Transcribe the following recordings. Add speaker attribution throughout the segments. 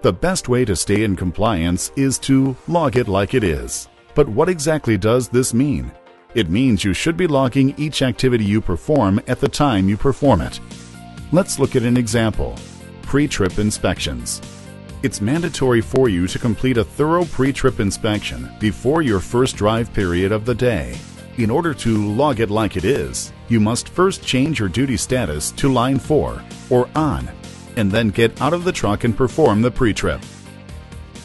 Speaker 1: The best way to stay in compliance is to log it like it is. But what exactly does this mean? It means you should be logging each activity you perform at the time you perform it. Let's look at an example. Pre-trip inspections. It's mandatory for you to complete a thorough pre-trip inspection before your first drive period of the day. In order to log it like it is, you must first change your duty status to Line 4 or On, and then get out of the truck and perform the pre-trip.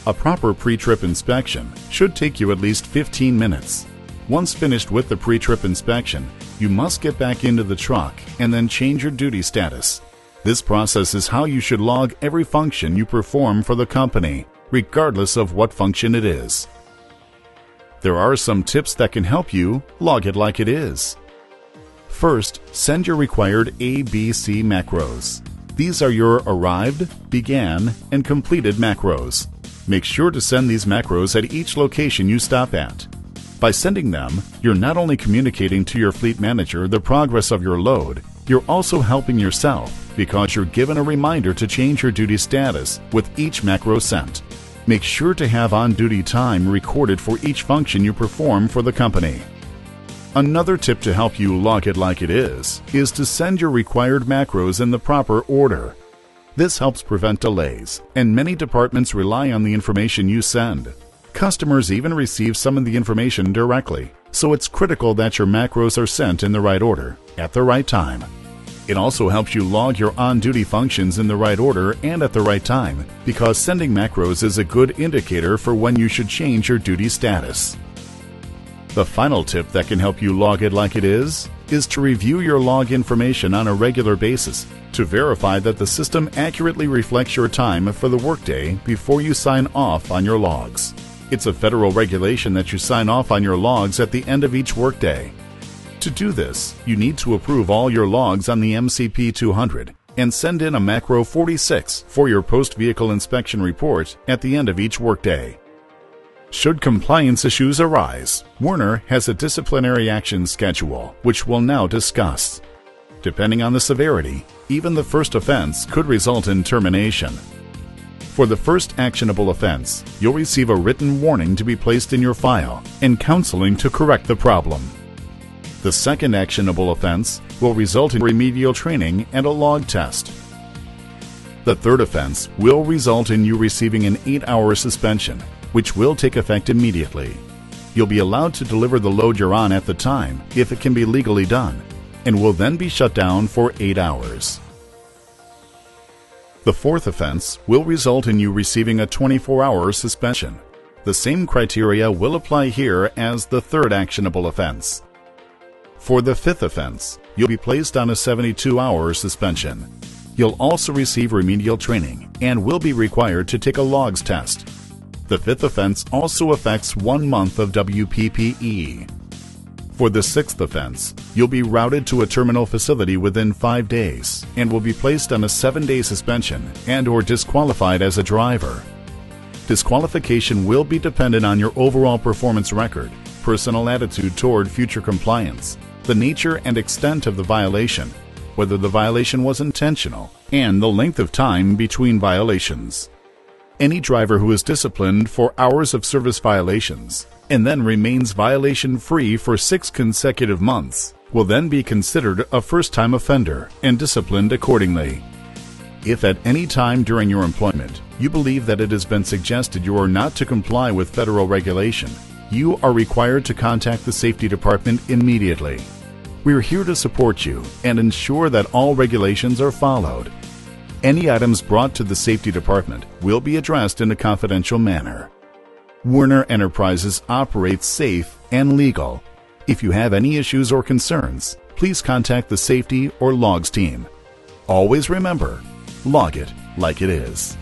Speaker 1: A proper pre-trip inspection should take you at least 15 minutes. Once finished with the pre-trip inspection, you must get back into the truck and then change your duty status. This process is how you should log every function you perform for the company, regardless of what function it is. There are some tips that can help you log it like it is. First, send your required ABC macros. These are your arrived, began, and completed macros. Make sure to send these macros at each location you stop at. By sending them, you're not only communicating to your fleet manager the progress of your load, you're also helping yourself because you're given a reminder to change your duty status with each macro sent. Make sure to have on-duty time recorded for each function you perform for the company. Another tip to help you log it like it is to send your required macros in the proper order. This helps prevent delays, and many departments rely on the information you send. Customers even receive some of the information directly, so it's critical that your macros are sent in the right order, at the right time. It also helps you log your on-duty functions in the right order and at the right time, because sending macros is a good indicator for when you should change your duty status. The final tip that can help you log it like it is to review your log information on a regular basis to verify that the system accurately reflects your time for the workday before you sign off on your logs. It's a federal regulation that you sign off on your logs at the end of each workday. To do this, you need to approve all your logs on the MCP 200 and send in a macro 46 for your post-vehicle inspection report at the end of each workday. Should compliance issues arise, Werner has a disciplinary action schedule, which we'll now discuss. Depending on the severity, even the first offense could result in termination. For the first actionable offense, you'll receive a written warning to be placed in your file and counseling to correct the problem. The second actionable offense will result in remedial training and a log test. The third offense will result in you receiving an 8-hour suspension, which will take effect immediately. You'll be allowed to deliver the load you're on at the time if it can be legally done, and will then be shut down for 8 hours. The fourth offense will result in you receiving a 24-hour suspension. The same criteria will apply here as the third actionable offense. For the fifth offense, you'll be placed on a 72-hour suspension. You'll also receive remedial training and will be required to take a logs test. The fifth offense also affects 1 month of WPPE. For the sixth offense, you'll be routed to a terminal facility within 5 days and will be placed on a 7-day suspension and/or disqualified as a driver. Disqualification will be dependent on your overall performance record, personal attitude toward future compliance, the nature and extent of the violation, whether the violation was intentional, and the length of time between violations. Any driver who is disciplined for hours of service violations and then remains violation-free for 6 consecutive months will then be considered a first-time offender and disciplined accordingly. If at any time during your employment you believe that it has been suggested you are not to comply with federal regulation, you are required to contact the Safety Department immediately. We are here to support you and ensure that all regulations are followed. Any items brought to the Safety Department will be addressed in a confidential manner. Werner Enterprises operates safe and legal. If you have any issues or concerns, please contact the Safety or Logs team. Always remember, log it like it is.